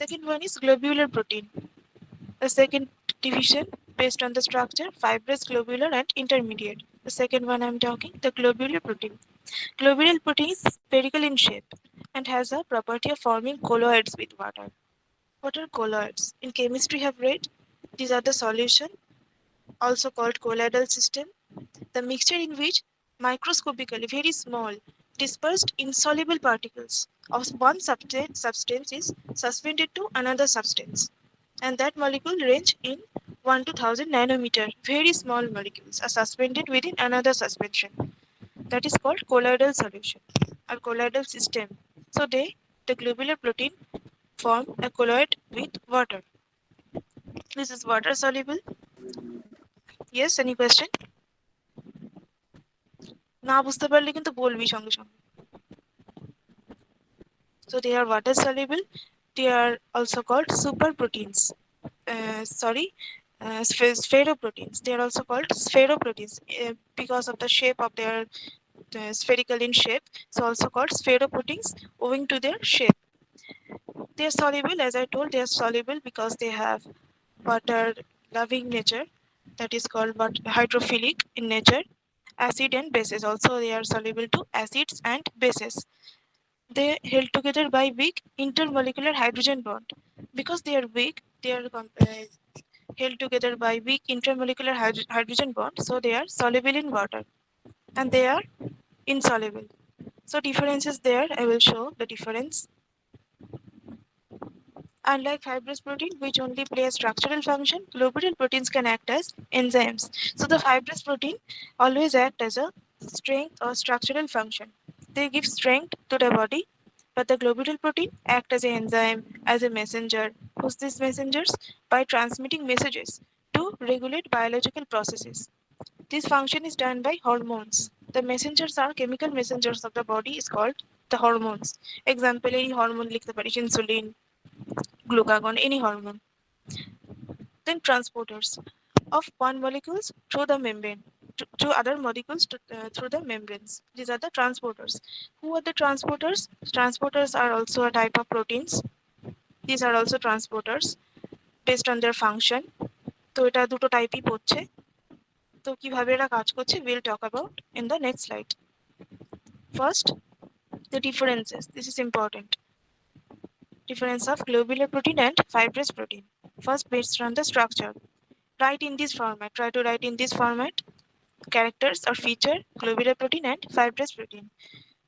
Second one is globular protein. The second division based on the structure fibrous, globular, and intermediate. The second one I'm talking the globular protein. Globular protein is spherical in shape and has a property of forming colloids with water. What are colloids? In chemistry, have read these are the solution, also called colloidal system, the mixture in which microscopically very small dispersed insoluble particles of one substance is suspended to another substance, and that molecule range in 1 to 1000 nanometer. Very small molecules are suspended within another suspension. That is called colloidal solution or colloidal system. So the globular protein form a colloid with water. This is water soluble. Yes, any question? না বুঝতে পারলে কিন্তু বলবি সঙ্গে সঙ্গে. So they are water soluble. They are also called super proteins. Sorry, spheroproteins. They are also called spheroproteins because of the shape of their spherical in shape. So also called spheroproteins owing to their shape. They are soluble, as I told, they are soluble because they have water loving nature, that is called hydrophilic in nature. Acid and bases also they are soluble to acids and bases. They held together by weak intermolecular hydrogen bond. Because they are weak, they are held together by weak intermolecular hydrogen bond, so they are soluble in water and they are insoluble. So difference is there. I will show the difference. Unlike fibrous protein, which only play a structural function, globular proteins can act as enzymes. So the fibrous protein always act as a strength or structural function. They give strength to the body, but the globular protein act as an enzyme, as a messenger. Who's these messengers? By transmitting messages to regulate biological processes. This function is done by hormones. The messengers are chemical messengers of the body is called the hormones. Example, any hormone like the insulin, glucagon, any hormone. Then transporters of one molecules through the membrane to other molecules through the membranes. These are the transporters. Who are the transporters? Transporters are also a type of proteins. These are also transporters based on their function. তো এটা দুটো টাইপই পড়ছে. তো কিভাবে এরা কাজ করছে we'll talk about in the next slide. First, the differences. This is important. Difference of globular protein and fibrous protein. First, based on the structure. Write in this format. Try to write in this format characters or feature globular protein and fibrous protein.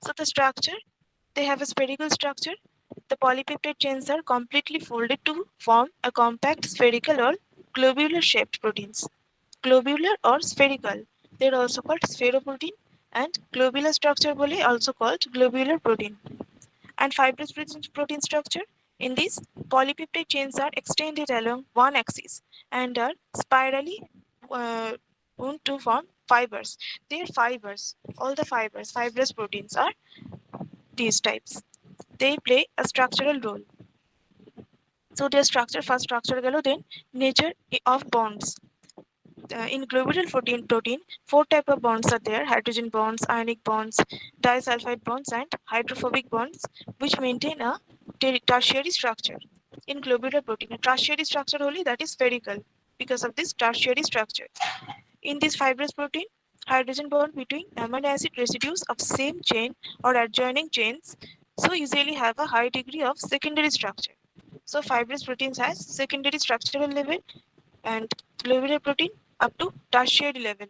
So the structure, they have a spherical structure. The polypeptide chains are completely folded to form a compact spherical or globular shaped proteins. Globular or spherical. They are also called spheroprotein and globular structure bole also called globular protein. And fibrous protein structure. In this, polypeptide chains are extended along one axis and are spirally wound to form fibers. They are fibers. All the fibers, fibrous proteins are these types. They play a structural role. So their structure, first structure gelo, then nature of bonds. In globular protein, four type of bonds are there: hydrogen bonds, ionic bonds, disulfide bonds, and hydrophobic bonds, which maintain a tertiary structure. In globular protein, a tertiary structure only, that is spherical because of this tertiary structure. In this fibrous protein, hydrogen bond between amino acid residues of same chain or adjoining chains so usually have a high degree of secondary structure. So fibrous proteins has secondary structural level and globular protein up to tertiary level.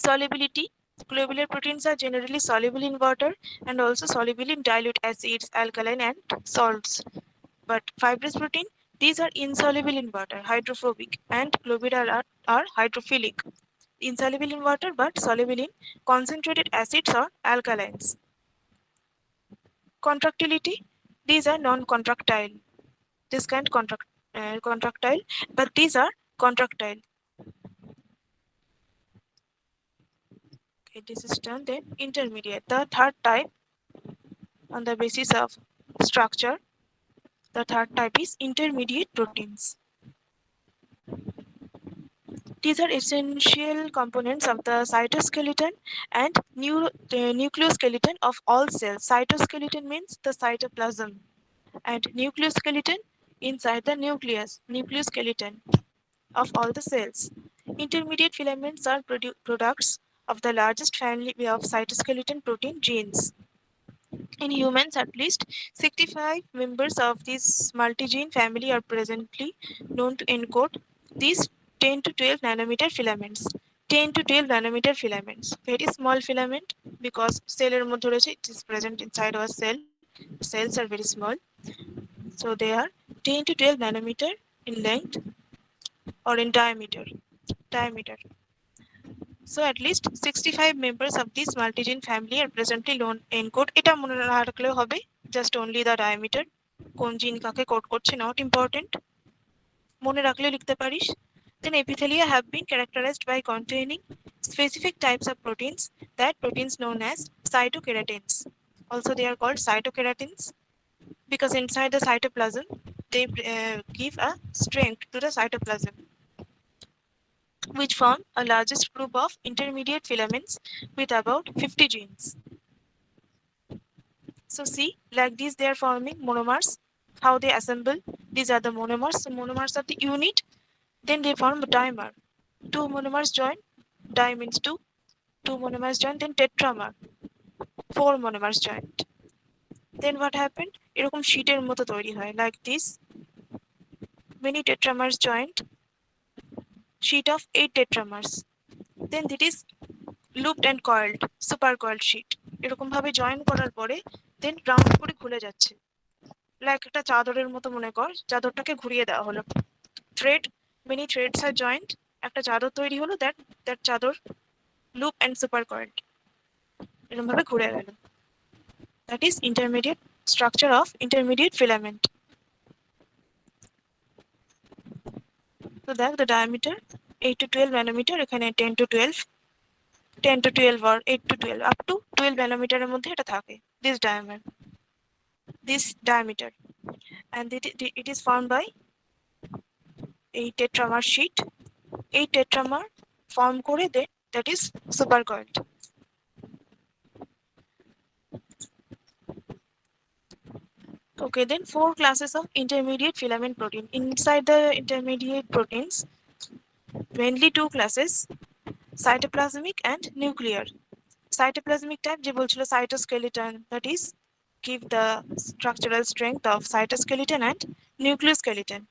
Solubility. Globular proteins are generally soluble in water and also soluble in dilute acids, alkaline and salts. But fibrous protein, these are insoluble in water, hydrophobic, and globular are hydrophilic. Insoluble in water but soluble in concentrated acids or alkalines. Contractility. These are non-contractile. This kind contractile, but these are contractile. Okay, this is done. Then intermediate. The third type on the basis of structure. The third type is intermediate proteins. These are essential components of the cytoskeleton and nucleoskeleton of all cells. Cytoskeleton means the cytoplasm. and nucleoskeleton inside the nucleoskeleton of all the cells. Intermediate filaments are products of the largest family of cytoskeleton protein genes. In humans, at least 65 members of this multigene family are presently known to encode these 10 to 12 nanometer filaments. 10 to 12 nanometer filaments. Very small filament because cell it is present inside our cell. Cells are very small. So they are 10 to 12 nanometer in length or in diameter. So at least 65 members of this multigene family are presently known encode. এটা মনে রাখলে হবে just only the diameter. কোন জিন কাকে code করছে not important. মনে রাখলে লিখতে পারিস. Then epithelia have been characterized by containing specific types of proteins, that proteins known as cytokeratins. Also they are called cytokeratins because inside the cytoplasm they give a strength to the cytoplasm, which form a largest group of intermediate filaments with about 50 genes. So see, like this they are forming monomers. How they assemble? These are the monomers. So monomers are the unit. Then they form a dimer. Two monomers join. Di means two. Two monomers join. Then tetramer. Four monomers joined. Then what happened? এরকম sheeter মতো তৈরি হয় like this. Many tetramers joined. Sheet of 8 tetramers. Then it is looped and coiled, super coiled sheet. এরকম ভাবে join করার পরে দেন round করে খুলে যাচ্ছে, লাইক একটা চাদরের মতো মনে কর, চাদরটাকে ঘুরিয়ে দেওয়া হলো। থ্রেড, মেনি থ্রেডস আর জয়েন্ট, একটা চাদর তৈরি হলো, দ্যাট দ্যাট চাদর লুপ অ্যান্ড সুপার কয়েলড, এরকম ভাবে ঘুরে গেল। That is intermediate structure of intermediate filament. তো দেখ দ্য ডায়ামিটার 8 to 12 ন্যানোমিটার, এখানে 10 to 12, 10 to 12 or 8 to 12 up to 12 ন্যানোমিটারের মধ্যে এটা থাকে, this diameter, and it is formed by a tetramer sheet. A tetramer form করে দেন, that is supercoiled. Okay, then 4 classes of intermediate filament protein. Inside the intermediate proteins, mainly 2 classes, cytoplasmic and nuclear. Cytoplasmic type যে বলছিল cytoskeleton, that is give the structural strength of cytoskeleton and nucleoskeleton.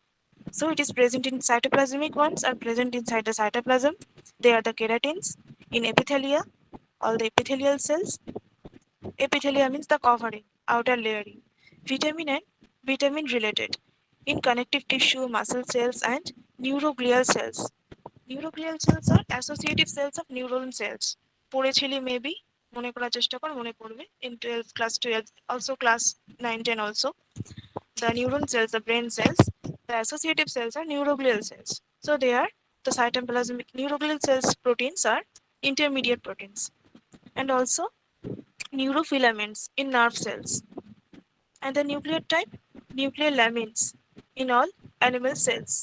So it is present in cytoplasmic ones are present inside the cytoplasm. They are the keratins. In epithelia, all the epithelial cells. Epithelia means the covering, outer layering. Vitamin and vitamin related. In connective tissue, muscle cells and neuroglial cells. Neuroglial cells are associative cells of neuron cells. পড়েছিলি maybe, মনে করার চেষ্টা কর, মনে পড়বে। In 12, class 12, also class 9, 10 also. The neuron cells, the brain cells, the associative cells are neuroglial cells. So they are the cytoplasmic neuroglial cells proteins are intermediate proteins. And also neurofilaments in nerve cells. And the nuclear type, nuclear lamins in all animal cells.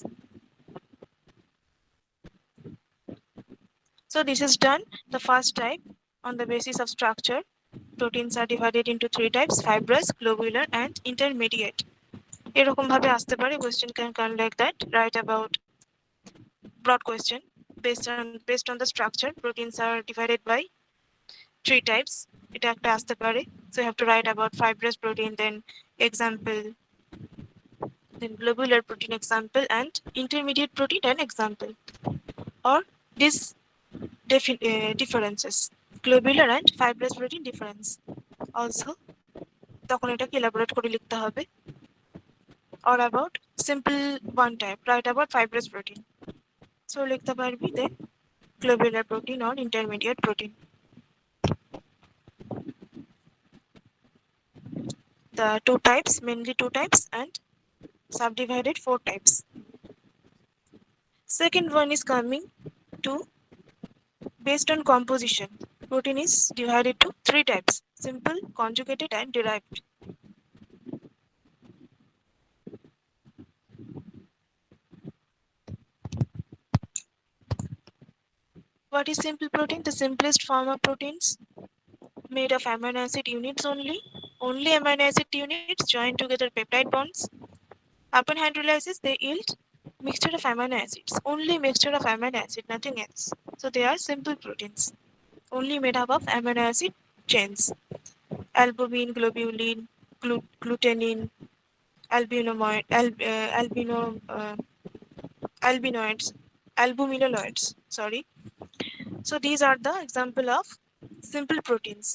So this is done, the first type, on the basis of structure. Proteins are divided into 3 types: fibrous, globular and intermediate. এরকম ভাবে আসতে পারে, question can come like that. Write about broad question based on the structure. Proteins are divided by 3 types. এটা একটা আসতে পারে. So you have to write about fibrous protein, then example, then globular protein example, and intermediate protein and example, or these differences, globular and fibrous protein difference. Also তখন এটাকে elaborate করে লিখতে হবে। Or about simple one type, write about fibrous protein. So লিখতে পারবি then globular protein or intermediate protein. The 2 types, mainly 2 types, and subdivided 4 types. Second one is coming to based on composition. Protein is divided to 3 types: simple, conjugated and derived. What is simple protein? The simplest form of proteins made of amino acid units only. Only amino acid units join together peptide bonds. Upon hydrolysis, they yield mixture of amino acids. Only mixture of amino acid, nothing else. So they are simple proteins, only made up of amino acid chains. Albumin, globulin, glutenin, albinoid, albinoids, albuminoids. Sorry. So these are the example of simple proteins: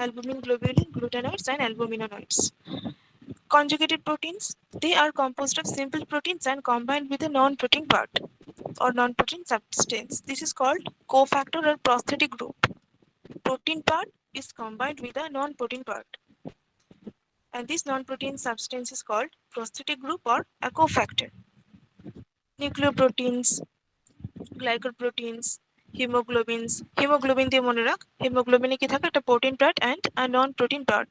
albumin, globulin, glutenoids, and albuminoids. Conjugated proteins, they are composed of simple proteins and combined with a non-protein part or non-protein substance. This is called cofactor or prosthetic group. Protein part is combined with a non-protein part, and this non-protein substance is called prosthetic group or a cofactor. Nucleoproteins, glycoproteins, hemoglobins. Hemoglobin দিয়ে মনে রাখ, hemoglobin কি থাকে, একটা protein part and a non-protein part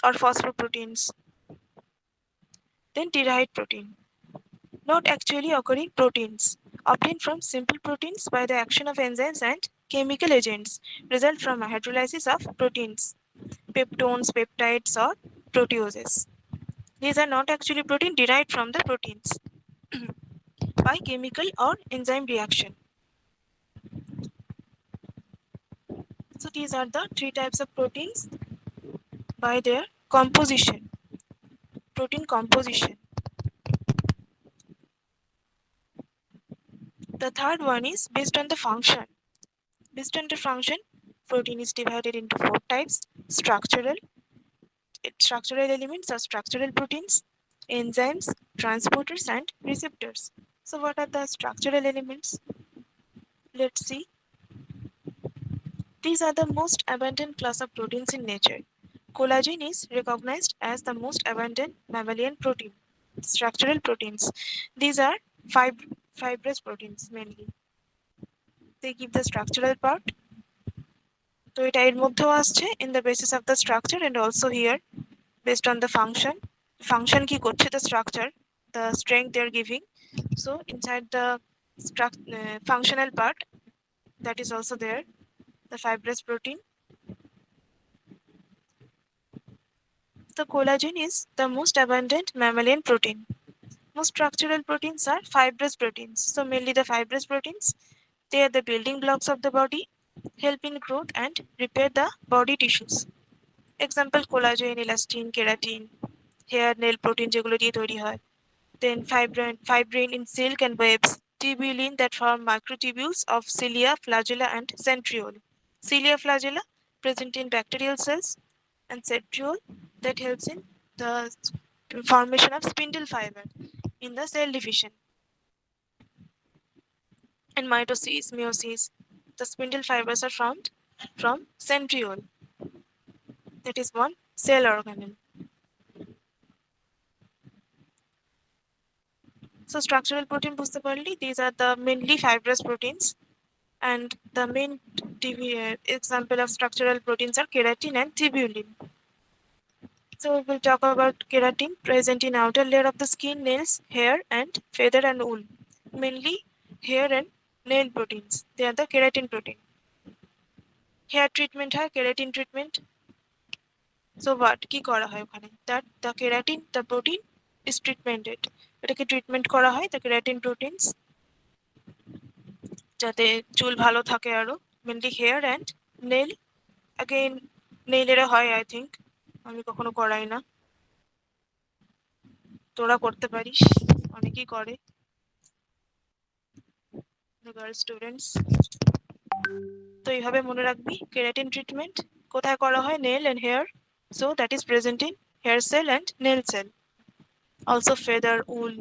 or phosphoproteins. Then derived protein, not actually occurring proteins, obtained from simple proteins by the action of enzymes and chemical agents, result from a hydrolysis of proteins, peptones, peptides, or proteoses. These are not actually protein derived from the proteins by chemical or enzyme reaction. So these are the three types of proteins by their composition, protein composition. The third one is based on the function. Based on the function, protein is divided into four types: structural elements or structural proteins, enzymes, transporters, and receptors. So what are the structural elements? Let's see. These are the most abundant class of proteins in nature. Collagen is recognized as the most abundant mammalian protein. Structural proteins. These are fibrous proteins mainly. They give the structural part. তো এটা এর মধ্যেও আসছে in the basis of the structure and also here based on the function. Function কি করছে, the structure, the strength they are giving. So inside the functional part, that is also there, the fibrous protein. The collagen is the most abundant mammalian protein. Most structural proteins are fibrous proteins. So mainly the fibrous proteins, they are the building blocks of the body, help in growth and repair the body tissues. Example: collagen, elastin, keratin, hair, nail protein যেগুলো দিয়ে তৈরি হয়. Then fibrin in silk and webs, tubulin that form microtubules of cilia, flagella, and centriole. Cilia, flagella present in bacterial cells, and centriole that helps in the formation of spindle fiber in the cell division. And mitosis, meiosis, the spindle fibers are formed from centriole, that is one cell organelle. So structural protein বুঝতে পারলি, these are the mainly fibrous proteins, and the main example of structural proteins are keratin and tubulin. So we will talk about keratin, present in outer layer of the skin, nails, hair, and feather and wool. Mainly hair and nail proteins. They are the keratin protein. Hair treatment হয় keratin treatment. So what কি করা হয় ওখানে? That the keratin, the protein is treatmented. এটাকে treatment করা হয় the keratin proteins যাতে চুল ভালো থাকে আরো। Mainly hair and nail. Again নেইলেরও হয় আই থিঙ্ক, আমি কখনো করাই না, তোরা করতে পারিস, অনেকেই করে গার্ল স্টুডেন্টস। তো এইভাবে মনে রাখবি কেরাটিন ট্রিটমেন্ট কোথায় করা হয়, nail and hair. So that is present in hair cell and nail cell. Also feather, wool.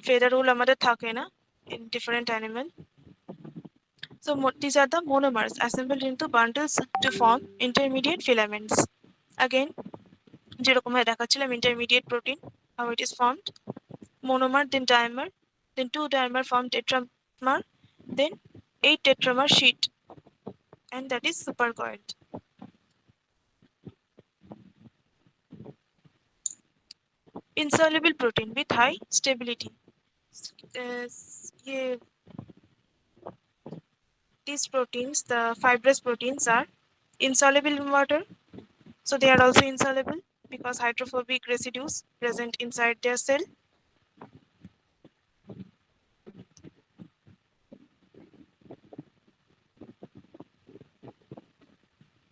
Feather wool আমাদের থাকে না in different animal. So these are the monomers assembled into bundles to form intermediate filaments. Again, যেরকম ভাবে দেখাচ্ছিলাম intermediate protein, how it is formed: monomer, then dimer, then two dimer form tetramer, then 8 tetramer sheet, and that is supercoiled. Insoluble protein with high stability. Uh, these proteins, the fibrous proteins, are insoluble in water, So they are also insoluble because hydrophobic residues present inside their cell.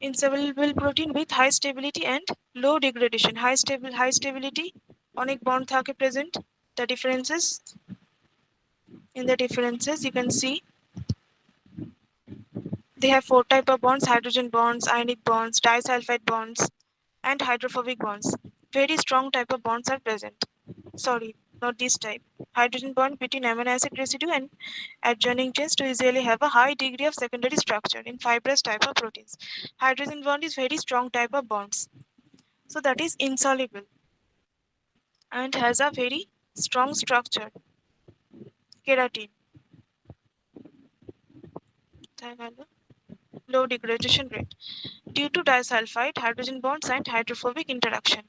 Insoluble protein with high stability and low degradation. High stability, onic bond thake present. The differences, you can see they have four type of bonds: hydrogen bonds, ionic bonds, disulfide bonds, and hydrophobic bonds. Very strong type of bonds are present. Sorry, not this type. Hydrogen bond between amino acid residue and adjoining chains to usually have a high degree of secondary structure in fibrous type of proteins. Hydrogen bond is very strong type of bonds. So that is insoluble and has a very strong structure. Keratin. Low degradation rate due to disulfide, hydrogen bonds, and hydrophobic interaction.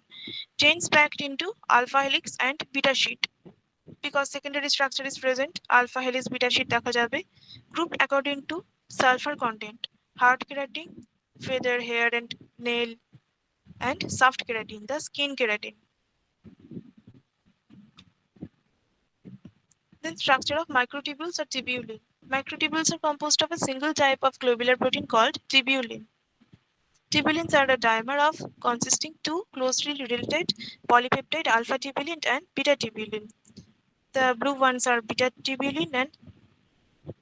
Chains packed into alpha helix and beta sheet. Because secondary structure is present, alpha helix beta sheet দেখা যাবে, grouped according to sulfur content. Hard keratin, feather, hair, and nail, and soft keratin, the skin keratin. Then structure of microtubules or tubulin. Microtubules are composed of a single type of globular protein called tubulin. Tubulins are a dimer of consisting two closely related polypeptide alpha tubulin and beta tubulin. The blue ones are beta tubulin and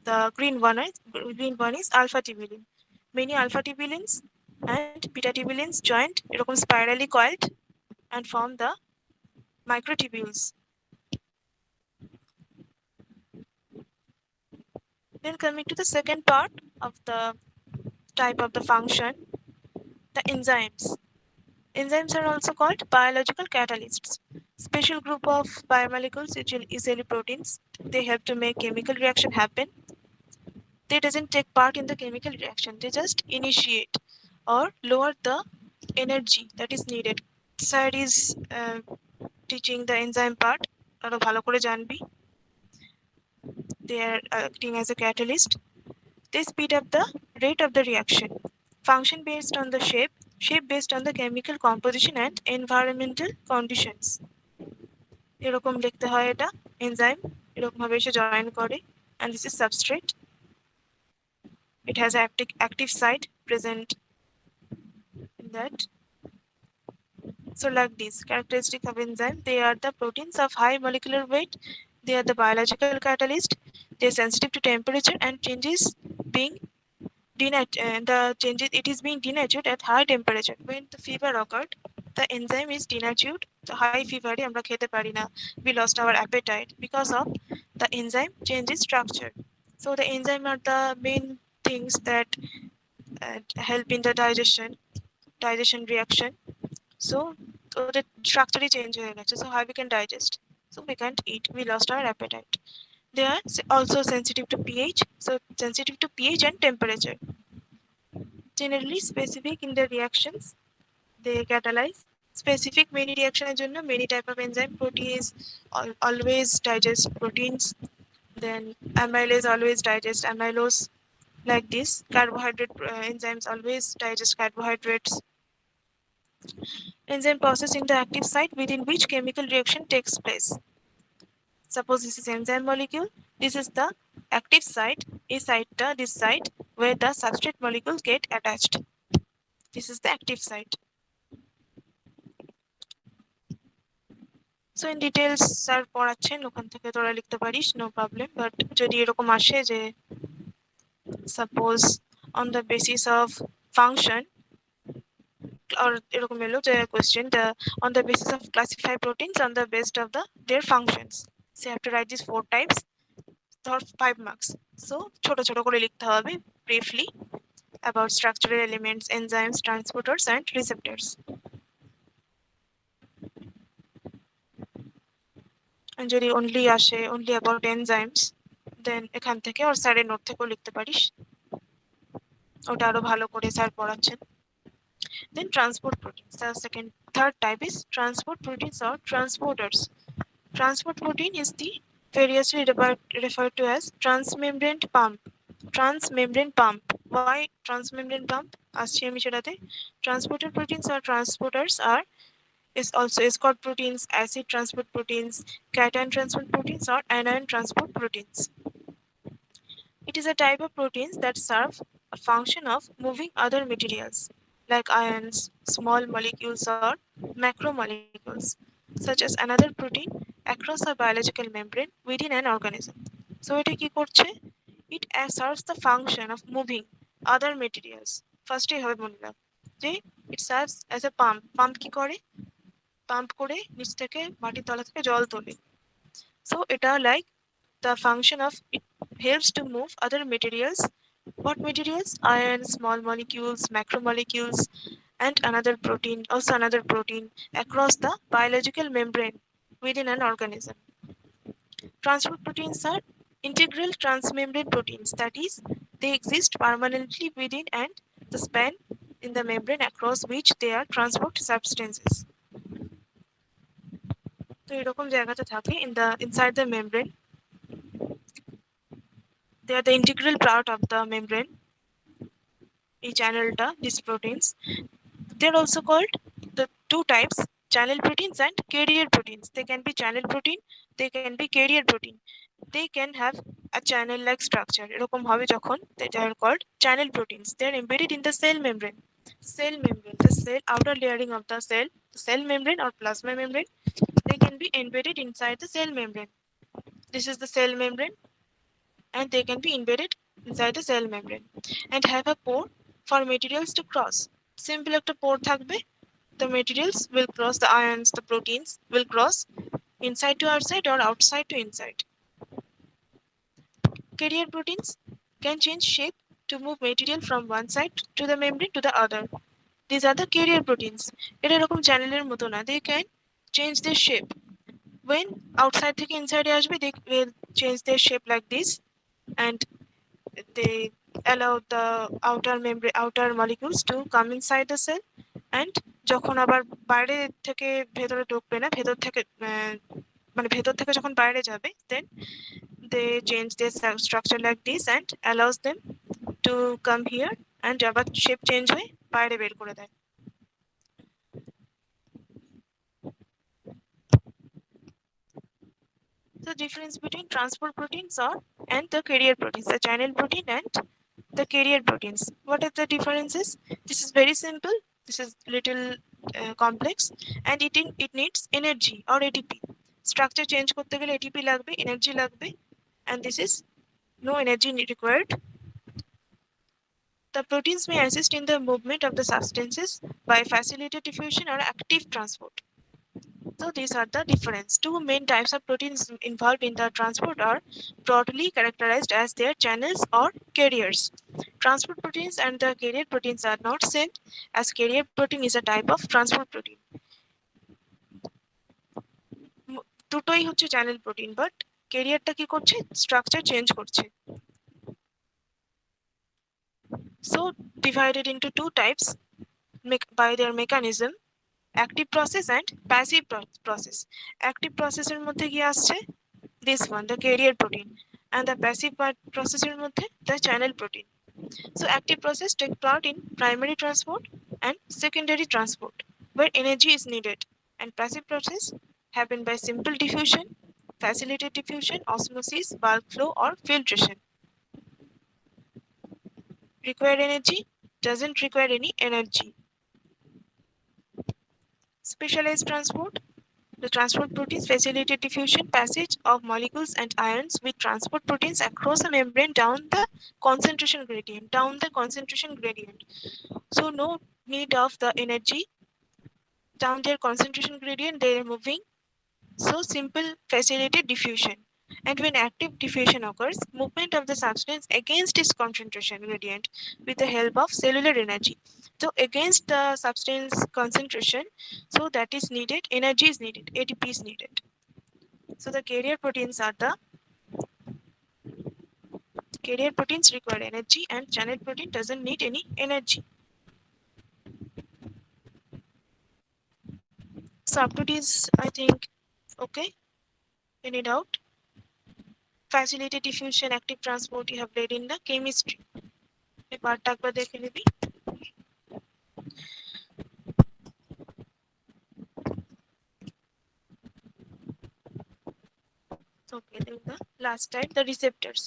the green one is alpha tubulin. Many alpha tubulins and beta tubulins joined এরকম spirally coiled and form the microtubules. Then coming to the second part of the type of the function, the enzymes. Enzymes are also called biological catalysts. Special group of biomolecules, usually proteins. They help to make chemical reaction happen. They doesn't take part in the chemical reaction. They just initiate or lower the energy that is needed. Side is teaching the enzyme part. আরো ভালো করে জানবি. They are acting as a catalyst. They speed up the rate of the reaction. Function based on the shape based on the chemical composition and environmental conditions. এরকম লিখতে হয় এটা enzyme এরকম ভাবে এসে জয়েন করে and this is substrate. It has active site present in that. So like this characteristic of enzyme, they are the proteins of high molecular weight. They are the biological catalyst. They are sensitive to temperature and changes being the changes it is being denatured at high temperature. When the fever occurred, the enzyme is denatured. The high fever আমরা খেতে পারি না. We lost our appetite because of the enzyme changes structure. So the enzyme are the main things that help in the digestion reaction. So the structure change হয়ে গেছে. So how we can digest? So we can't eat. We lost our appetite. They are also sensitive to pH. So sensitive to pH and temperature. Generally specific in the reactions, they catalyze. Specific many reactions জন্য many type of enzyme. Protease always digest proteins. Then amylase always digest amylose. Like this, carbohydrate enzymes always digest carbohydrates. Enzyme processing the active site within which chemical reaction takes place. Suppose this is enzyme molecule. This is the active site. This site where the substrate molecules get attached. This is the active site. So in details sir পড়াচ্ছেন ওখান থেকে তোরা লিখতে পারিস no problem, but যদি এরকম আসে যে suppose on the basis of function or এরকম এলো যে question on the basis of classify proteins on the basis of their functions. So you have to write these 4 types. ধর 5 marks. So ছোট ছোট করে লিখতে হবে briefly about structural elements, enzymes, transporters and receptors. And যদি only আসে only about enzymes, then এখান থেকে or স্যারের নোট থেকেও লিখতে পারিস, ওটা আরো ভালো করে স্যার পড়াচ্ছেন. Then transport proteins. The third type is transport proteins or transporters. Transport protein is the variously referred to as transmembrane pump. Transmembrane pump. Why transmembrane pump? আসছি আমি সেটাতে। Transporter proteins or transporters are is also escort proteins, acid transport proteins, cation transport proteins, or anion transport proteins. It is a type of proteins that serve a function of moving other materials like ions, small molecules, or macromolecules, such as another protein across a biological membrane within an organism. So এটা কি করছে? It serves the function of moving other materials. ফার্স্টেই হবে মনে রাখ যে it serves as a pump. Pump কি করে? পাম্প করে নিচ থেকে মাটির তলা থেকে জল তোলে। So এটা like the function of it helps to move other materials. What materials? Ions, small molecules, macromolecules, and also another protein across the biological membrane within an organism. Transport proteins are integral transmembrane proteins, that is, they exist permanently within and the span in the membrane across which they are transport substances. তো এরকম জায়গাতে থাকে inside the membrane. They are the integral part of the membrane. এই channelটা, these proteins. They're also called the two types, channel proteins and carrier proteins. They can be channel protein, they can be carrier protein. They can have a channel like structure. এরকম হবে যখন they are called channel proteins. They are embedded in the cell membrane. Cell membrane, the cell outer layering of the cell membrane or plasma membrane, they can be embedded inside the cell membrane. This is the cell membrane, and they can be embedded inside the cell membrane and have a pore for materials to cross. Simple একটা pore থাকবে, the materials will cross, the ions, the proteins will cross inside to outside or outside to inside. Carrier proteins can change shape to move material from one side to the membrane to the other. These are the carrier proteins. এটা এরকম চ্যানেলের মতো না, they can change their shape. When outside থেকে inside আসবে, they will change their shape like this, and they allow the outer molecules to come inside the cell, and যখন আবার বাইরে থেকে ভেতরে ঢুকবে না, ভেতর থেকে যখন বাইরে যাবে, then they change their structure like this and allows them to come here, and আবার shape change হয়ে বাইরে বের করে দেয়। The difference between transport proteins and the carrier proteins, the channel protein and the carrier proteins. What are the differences? This is very simple. This is little complex, and it needs energy or ATP. Structure change করতে গেলে ATP লাগবে, energy লাগবে, and this is no energy required. The proteins may assist in the movement of the substances by facilitated diffusion or active transport. So these are the difference. Two main types of proteins involved in the transport are broadly characterized as their channels or carriers. Transport proteins and the carrier proteins are not same, as carrier protein is a type of transport protein. দুটোই হচ্ছে channel protein, but ক্যারিয়ারটা কি করছে? Structure change করছে। So divided into two types by their mechanism, active process and passive process. Active process এর মধ্যে কি আসছে? This one, the carrier protein, and the passive process এর মধ্যে the channel protein. So active process take part in primary transport and secondary transport where energy is needed, and passive process happen by simple diffusion, facilitated diffusion, osmosis, bulk flow, or filtration. Require energy? Doesn't require any energy. Specialized transport. The transport proteins facilitate diffusion passage of molecules and ions with transport proteins across a membrane down the concentration gradient. So no need of the energy. Down their concentration gradient, they are moving. So simple facilitated diffusion. And when active diffusion occurs, movement of the substance against its concentration gradient with the help of cellular energy. So against the substance concentration, so that is needed, energy is needed, ATP is needed. So the carrier proteins require energy, and channel protein doesn't need any energy. So up to this, I think, okay. Any doubt? facilitate diffusion, active transport you have read in the chemistry. এই পার্টটা একবার দেখে নিবি। Okay, then the last type, the receptors.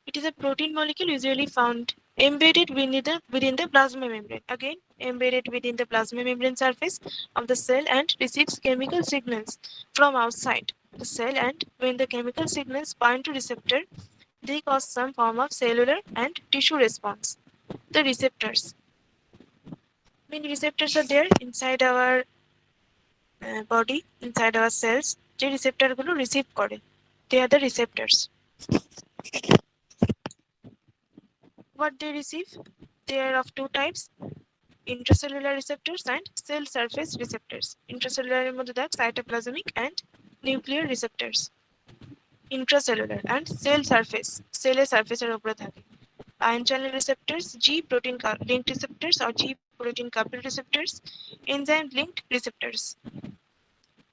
It is a protein molecule usually found embedded within the plasma membrane. Again, embedded within the plasma membrane surface of the cell and receives chemical signals from outside the cell, and when the chemical signals bind to receptor, they cause some form of cellular and tissue response. The receptors. Many receptors are there inside our body, inside our cells. যে রিসেপ্টরগুলো receive করে, they are the receptors. What they receive? They are of two types: intracellular receptors and cell surface receptors. Intracellular এর মধ্যে দেখ cytoplasmic and nuclear receptors. Intracellular and cell surface, সেলের সারফেসের উপরে থাকে। Ion channel receptors, G protein linked receptors or G protein coupled receptors, enzyme linked receptors.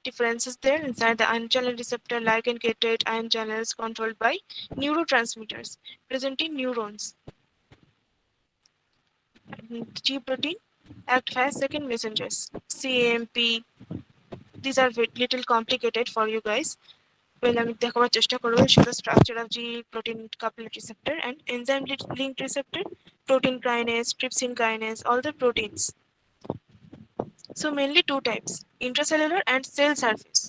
Differences there: inside the ion channel receptor, ligand gated ion channels controlled by neurotransmitters present in neurons. G protein act as second messengers, CAMP. These are little complicated for you guys. Well, আমি দেখাবার চেষ্টা করব সেটা structure of G protein coupled receptor and enzyme linked receptor, protein kinase, trypsin kinase, all the proteins. So mainly two types: intracellular and cell surface.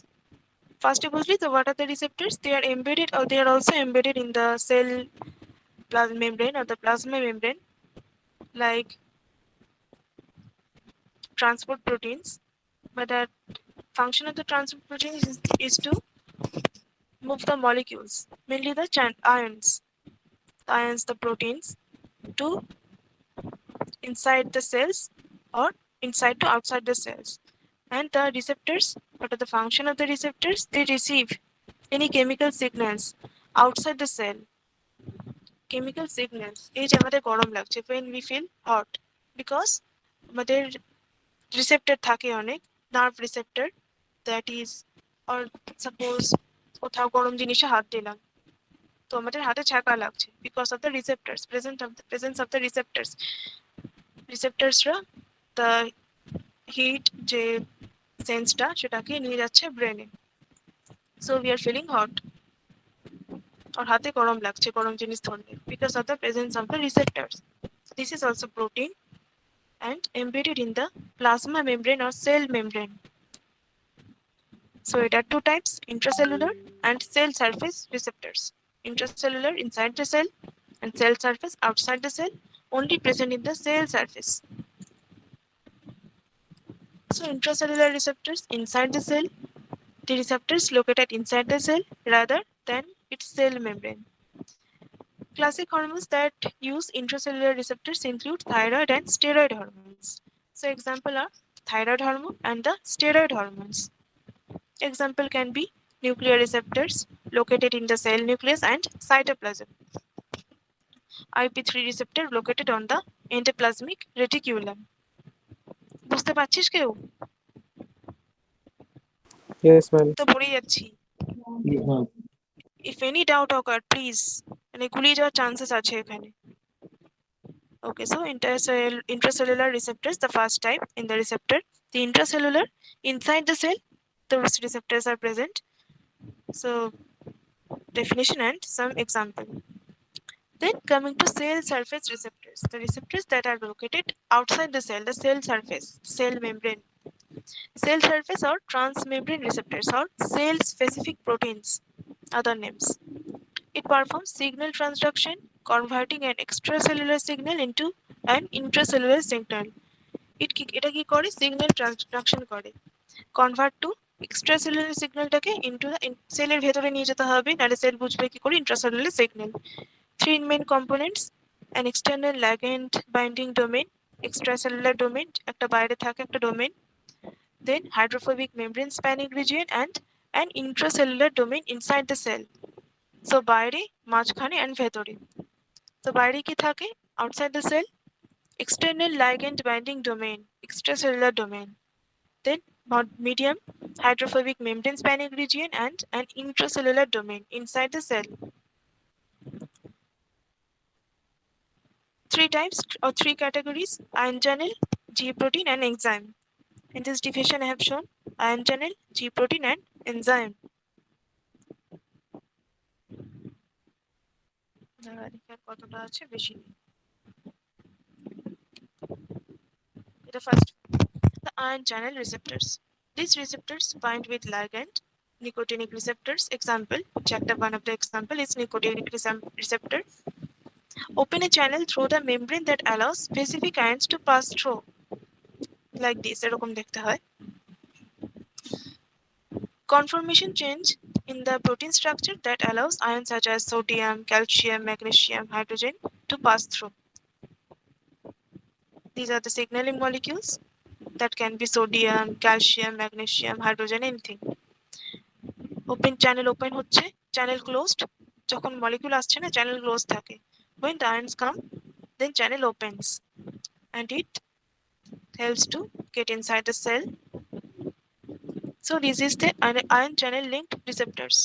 First of all, what are the receptors? They are embedded, or they are also embedded in the cell membrane or the plasma membrane, like transport proteins. But the function of the transport proteins is to move the molecules, mainly the ions, the proteins, to inside the cells or inside to outside the cells. And the receptors, what are the function of the receptors? They receive any chemical signals outside the cell. Chemical signals, এই যে আমাদের গরম লাগছে, when we feel hot, because আমাদের receptor থাকে অনেক, nerve receptor, that is, or suppose কোথাও গরম জিনিসে হাত দিলাম, তো আমাদের হাতে ছ্যাঁকা লাগছে, because of the receptors, presence of the receptors. রিসেপ্টরসরা the heat যে সেন্সটা সেটাকে নিয়ে যাচ্ছে ব্রেনে, so we are feeling hot, or হাতে গরম লাগছে গরম জিনিস ধরলে, because of the presence of the receptors. This is also protein and embedded in the plasma membrane or cell membrane. So it are two types: intracellular and cell surface receptors. Intracellular inside the cell and cell surface outside the cell, only present in the cell surface. So intracellular receptors inside the cell, the receptors located inside the cell rather than its cell membrane. Classic hormones that use intracellular receptors include thyroid and steroid hormones. So example are thyroid hormone and the steroid hormones. Example can be nuclear receptors located in the cell nucleus and cytoplasm. IP3 receptor located on the endoplasmic reticulum. বুঝতে পারছিস কেউ? Yes, ma'am. তো পড়ে যাচ্ছি। If any doubt occurred, please, মানে গুলিয়ে যাওয়ার chances আছে এখানে। Okay, so intracellular receptors, the first type in the receptor, the intracellular, inside the cell, those receptors are present. So definition and some example. Then coming to cell surface receptors, the receptors that are located outside the cell surface, cell membrane. Cell surface or transmembrane receptors or cell specific proteins, other names. It performs signal transduction, converting an extracellular signal into an intracellular signal. এটা কি করে? Signal transduction করে, convert to extracellular সিগন্যালটাকে into the সেলের ভেতরে নিয়ে যেতে হবে, নাহলে সেল বুঝবে কি করে intracellular signal. Three main components: an external ligand binding domain, extracellular domain, একটা বাইরে থাকে একটা domain, then hydrophobic membrane spanning region and an intracellular domain inside the cell. So বাইরে, মাঝখানে অ্যান্ড ভেতরে। তো বাইরে কি থাকে? Outside the cell, external ligand binding domain, extracellular domain, then medium hydrophobic membrane spanning region and an intracellular domain inside the cell. three types or three categories: ion channel, G protein, and enzyme. In this division, I have shown ion channel, G protein, and enzyme. The first, the ion channel receptors. These receptors bind with ligand, nicotinic receptors. Example, checked one of the example is nicotinic receptor. Open a channel through the membrane that allows specific ions to pass through. Like this, এরকম দেখতে হয়. Conformation change in the protein structure that allows ions such as sodium, calcium, magnesium, hydrogen to pass through. These are the signaling molecules that can be sodium, calcium, magnesium, hydrogen, anything. Open channel open হচ্ছে, channel closed. যখন molecule আসছে না, channel closed থাকে. When the ions come, then channel opens and it helps to get inside the cell. So this is the ion channel linked receptors.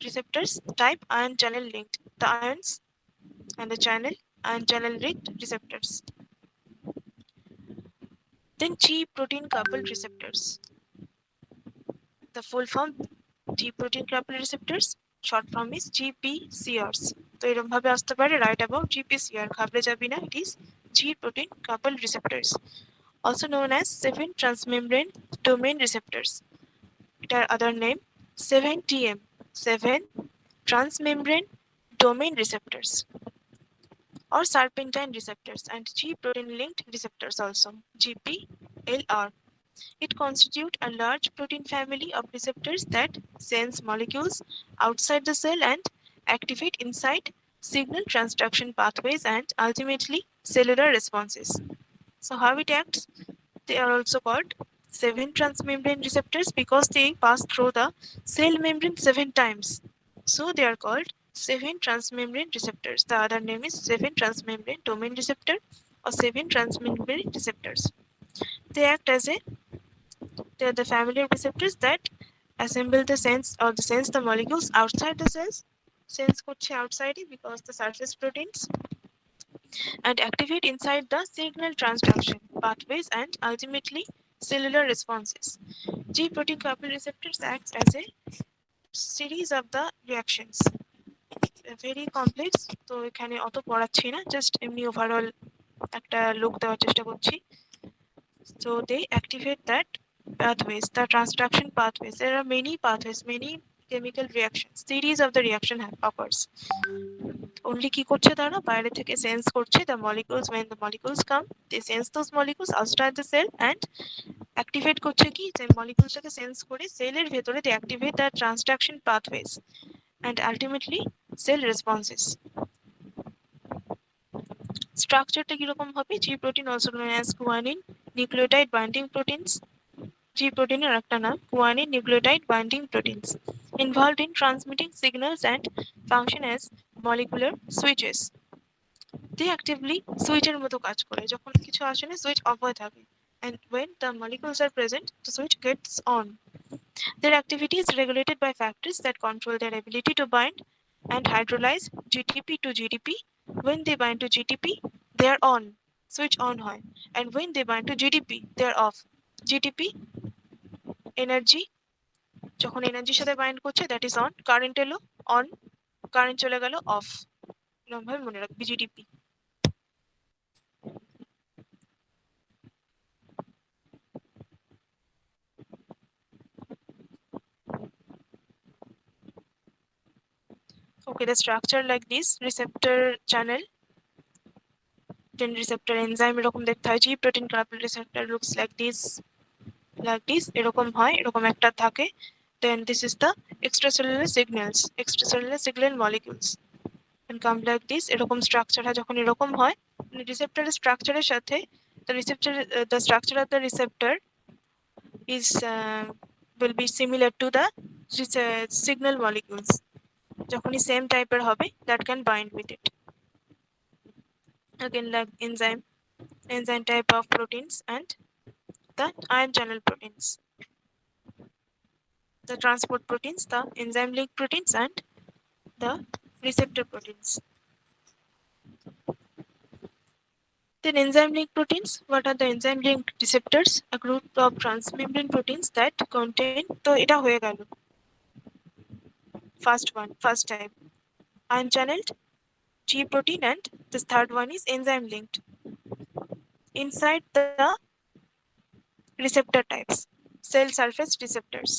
Receptors type ion channel linked. The ions and the channel ion channel linked receptors. Then G protein coupled receptors. The full form G protein coupled receptors, short form is GPCRs. তো এরকম ভাবে আসতে পারে write about GPCR, ঘাবড়ে যাবি না, it is G protein coupled receptors, also known as 7 transmembrane domain receptors. Their other name 7TM, 7 transmembrane domain receptors, or serpentine receptors, and G protein linked receptors also, GPLR. It constitutes a large protein family of receptors that sense molecules outside the cell and activate inside signal transduction pathways and ultimately cellular responses. So how it acts? They are also called 7 transmembrane receptors because they pass through the cell membrane 7 times. So they are called 7 transmembrane receptors. The other name is 7 transmembrane domain receptor or 7 transmembrane receptors. They act as a They are the family of receptors that assemble the sense the molecules outside the cells. Sense করছে outside because the surface proteins, and activate inside the signal transduction pathways and ultimately cellular responses. G protein coupled receptors act as a series of the reactions. Very complex, তো এখানে অত পড়াচ্ছি না, just এমনি overall একটা look দেওয়ার চেষ্টা করছি. So they activate that pathways, the transduction pathways. There are many pathways, many chemical reactions. Series of the reaction occurs. Only কি করছে তারা বাইরে থেকে সেন্স করছে the molecules. When the molecules come, they sense those molecules outside the cell and activate করছে কি যে moleculesটাকে sense করে সেলের ভেতরে they activate the transduction pathways and ultimately cell responses. স্ট্রাকচারটা কিরকম হবে? G protein also known as guanine nucleotide binding proteins. G protein এর একটা নাম guanine nucleotide binding proteins, involved in transmitting signals and function as molecular switches. They actively switch এর মতো কাজ করে, যখন কিছু আসে না সুইচ অফ হয়ে থাকে, and when the molecules are present the switch gets on. Their activity is regulated by factors that control their ability to bind and hydrolyze GTP to GDP. When they bind to GTP they are on, switch on হয়, and when they bind to GDP they are off. GTP energy, যখন এনার্জির সাথে bind করছে that is on, current এলো on, current চলে গেল of, এরকম ভাবে মনে রাখবি GDP. Okay, the structure like this: receptor channel, then receptor enzyme এরকম দেখতে হয়. G protein coupled receptor looks like this, এরকম হয়, এরকম একটা থাকে. Then this is the extracellular signals, extracellular signal molecules, and come like this. এরকম structure হয়, যখন এরকম হয় রিসেপ্টরের স্ট্রাকচারের সাথে the structure of the receptor is will be similar to the signal molecules. যখনই same টাইপের হবে that can bind with it. Again, like enzyme type of proteins and the ion channel proteins, the transport proteins, the enzyme linked proteins, and the receptor proteins. Then enzyme-linked proteins. What are the enzyme-linked receptors? A group of transmembrane proteins that contain. তো এটা হয়ে গেল first type. Ion channeled G protein, and this third one is enzyme linked. Inside the receptor types, cell surface receptors.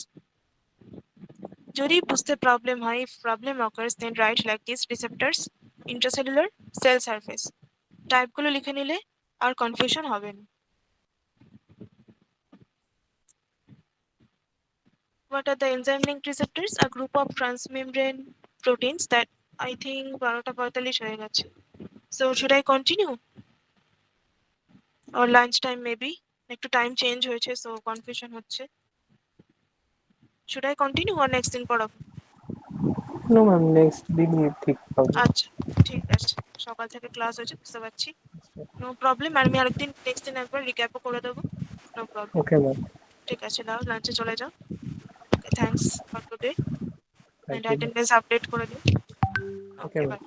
যদি বুঝতে problem হয়, if problem occurs, then write like this: receptors, intracellular, cell surface. Type গুলো লিখে নিলে আর confusion হবে না। What are the enzyme linked receptors? A group of transmembrane proteins that I think 12:45 হয়ে গেছে। So should I continue? Or lunch time maybe? একটু time change হয়েছে, so confusion হচ্ছে। Should I continue or next দিন পড়াবো? No ma'am, next দিনই ঠিক হবে। আচ্ছা, ঠিক আছে। সকাল থেকে ক্লাস হয়েছে, বুঝতে পারছি। নো প্রবলেম, আর আমি আরেকদিন নেক্সট দিন একবার রিক্যাপও করে দেবো। No problem. ওকে ম্যাম, ঠিক আছে, নাও লাঞ্চে চলে যাও। Okay, thanks for today. Thank and you ma'am. Attendance update করে দিও। Okay okay, ma'am. বাই।